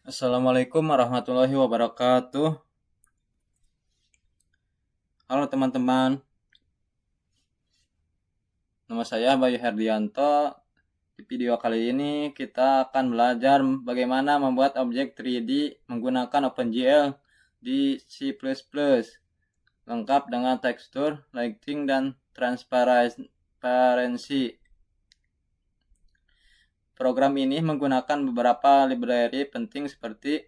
Assalamualaikum warahmatullahi wabarakatuh. Halo teman-teman, nama saya Bayu Herdianto. Di video kali ini kita akan belajar bagaimana membuat objek 3D menggunakan OpenGL di C++, lengkap dengan tekstur, lighting, dan transparansi. Program ini menggunakan beberapa library penting seperti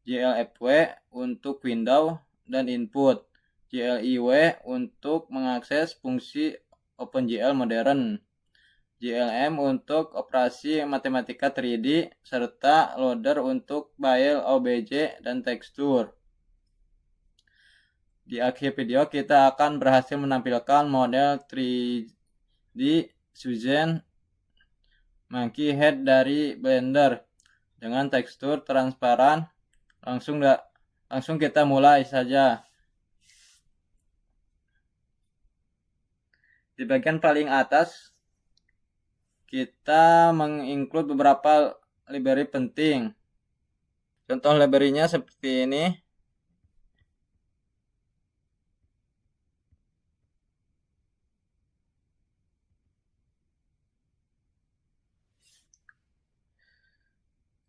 GLFW untuk Windows dan input, GLIW untuk mengakses fungsi OpenGL modern, GLM untuk operasi matematika 3D, serta loader untuk file OBJ dan tekstur. Di akhir video kita akan berhasil menampilkan model 3D Susan Monkey Head dari Blender dengan tekstur transparan. Langsung kita mulai saja. Di bagian paling atas kita menginclude beberapa library penting. Contoh library-nya seperti ini.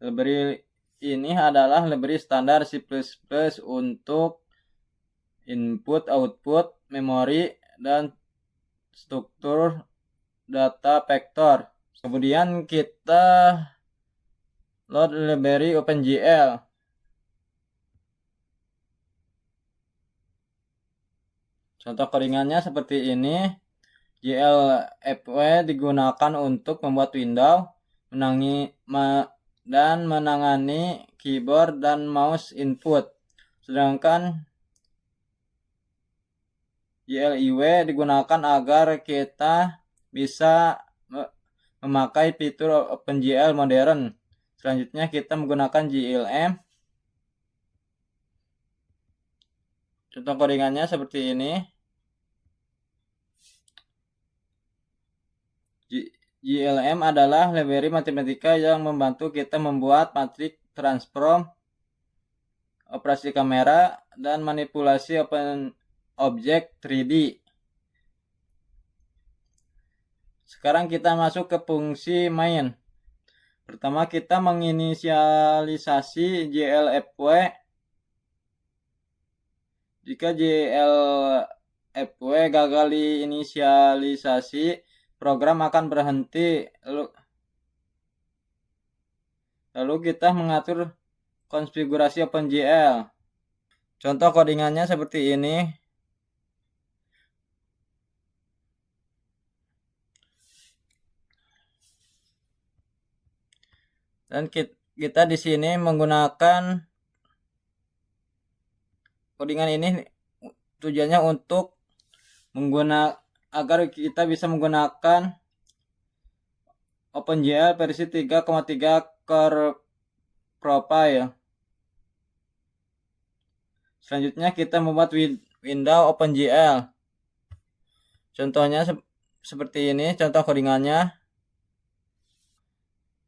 Library ini adalah library standar C++ untuk input, output, memori, dan struktur data vektor. Kemudian kita load library OpenGL. Contoh codingannya seperti ini. GLFW digunakan untuk membuat window, menangani keyboard dan mouse input. Sedangkan GLIW digunakan agar kita bisa memakai fitur OpenGL modern. Selanjutnya kita menggunakan GLM. Contoh codingannya seperti ini. GLM adalah library matematika yang membantu kita membuat matrik transform, operasi kamera, dan manipulasi objek 3D. Sekarang kita masuk ke fungsi main. Pertama kita menginisialisasi GLFW. Jika GLFW gagal diinisialisasi, program akan berhenti. Lalu kita mengatur konfigurasi OpenGL. Contoh codingannya seperti ini. Dan kita di sini menggunakan codingan ini tujuannya untuk agar kita bisa menggunakan OpenGL versi 3,3 core profile. Selanjutnya kita membuat window OpenGL. Contohnya seperti ini, contoh codingannya.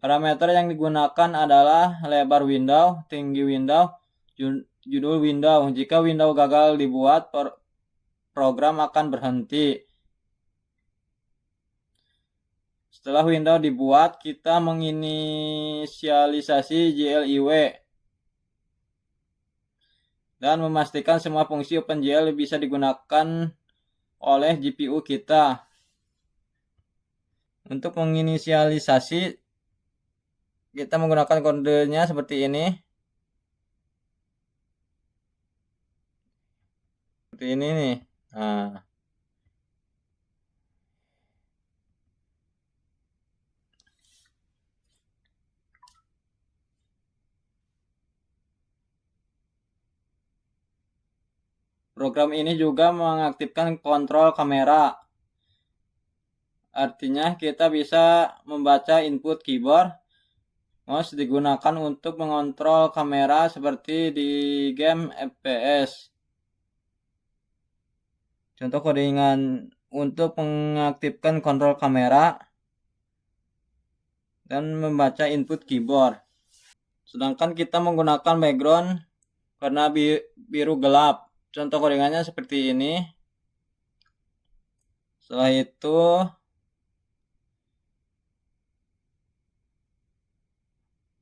Parameter yang digunakan adalah lebar window, tinggi window, judul window. Jika window gagal dibuat, program akan berhenti. Setelah window dibuat, kita menginisialisasi GLIW dan memastikan semua fungsi OpenGL bisa digunakan oleh GPU kita. Untuk menginisialisasi, kita menggunakan kodenya seperti ini. Seperti ini nih. Nah. Program ini juga mengaktifkan kontrol kamera. Artinya kita bisa membaca input keyboard. Mouse digunakan untuk mengontrol kamera seperti di game FPS. Contoh codingan untuk mengaktifkan kontrol kamera dan membaca input keyboard. Sedangkan kita menggunakan background warna biru gelap. Contoh codingannya seperti ini. Setelah itu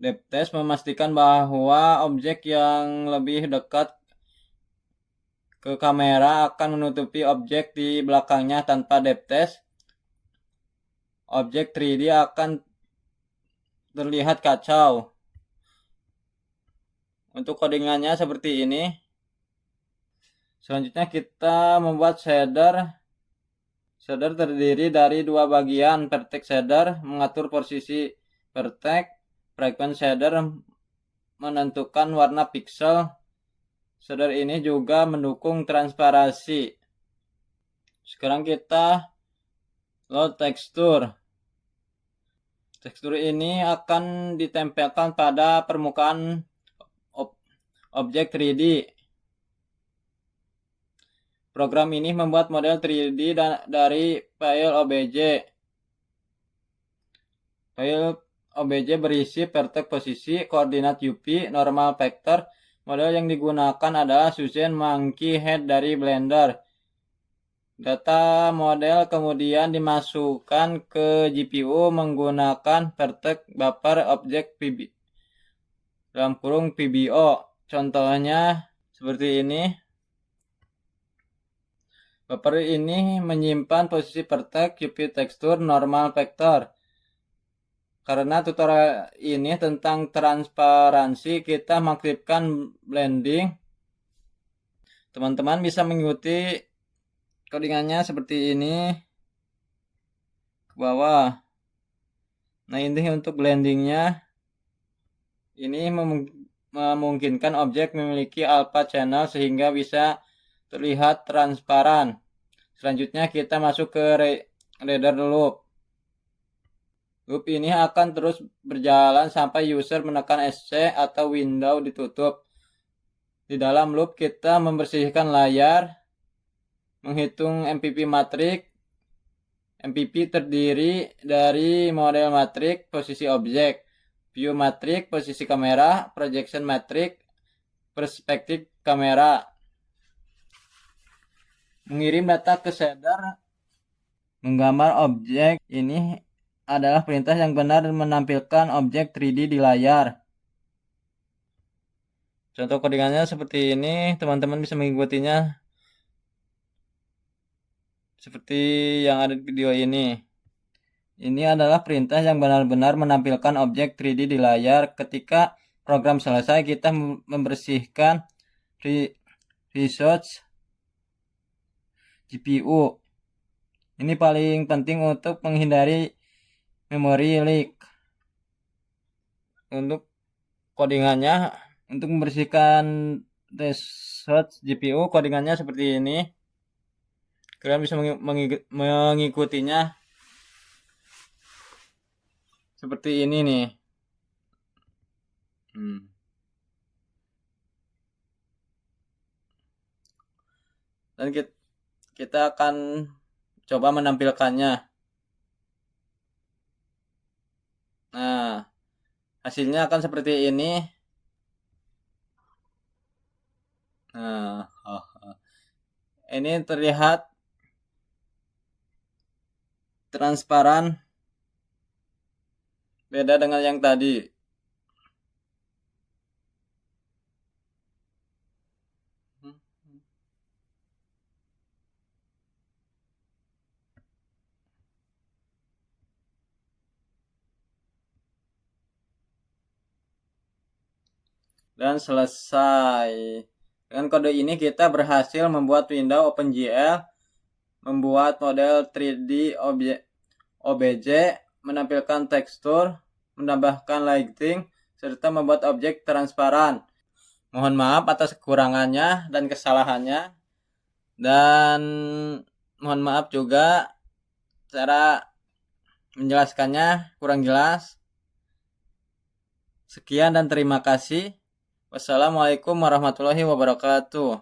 DevTest memastikan bahwa objek yang lebih dekat ke kamera akan menutupi objek di belakangnya. Tanpa DevTest, objek 3D akan terlihat kacau. Untuk codingannya seperti ini. Selanjutnya kita membuat shader. Shader terdiri dari dua bagian. Vertex shader mengatur posisi vertex. Frequency shader menentukan warna pixel. Shader ini juga mendukung transparansi. Sekarang kita load tekstur. Tekstur ini akan ditempelkan pada permukaan objek 3D. Program ini membuat model 3D dari file OBJ. File OBJ berisi vertex posisi, koordinat UV, normal vector. Model yang digunakan adalah Susan Monkey Head dari Blender. Data model kemudian dimasukkan ke GPU menggunakan vertex buffer objek PBO. Contohnya seperti ini. Buffer ini menyimpan posisi vertex, UV tekstur, normal vector. Karena tutorial ini tentang transparansi, kita mengaktifkan blending. Teman-teman bisa mengikuti codingannya seperti ini ke bawah. Nah, ini untuk blendingnya. Ini memungkinkan objek memiliki alpha channel sehingga bisa terlihat transparan. Selanjutnya kita masuk ke render loop. Loop ini akan terus berjalan sampai user menekan Escape atau window ditutup. Di dalam loop kita membersihkan layar, menghitung MPP matrix. MPP terdiri dari model matrix, posisi objek, view matrix, posisi kamera, projection matrix, perspektif kamera. Mengirim data ke shader, menggambar objek ini adalah perintah yang benar menampilkan objek 3D di layar. Contoh codingannya seperti ini, teman-teman bisa mengikutinya seperti yang ada di video ini. Ini adalah perintah yang benar-benar menampilkan objek 3D di layar. Ketika program selesai, kita membersihkan resource GPU. Ini paling penting untuk menghindari memory leak. Untuk codingannya, untuk membersihkan resource GPU, codingannya seperti ini. Kalian bisa mengikutinya seperti ini nih. Dan kita akan coba menampilkannya. Nah, hasilnya akan seperti ini. Nah, ini terlihat transparan, beda dengan yang tadi. Dan selesai. Dengan kode ini kita berhasil membuat window OpenGL, membuat model 3D OBJ, menampilkan tekstur, menambahkan lighting, serta membuat objek transparan. Mohon maaf atas kekurangannya dan kesalahannya. Dan mohon maaf juga cara menjelaskannya kurang jelas. Sekian dan terima kasih. Wassalamualaikum warahmatullahi wabarakatuh.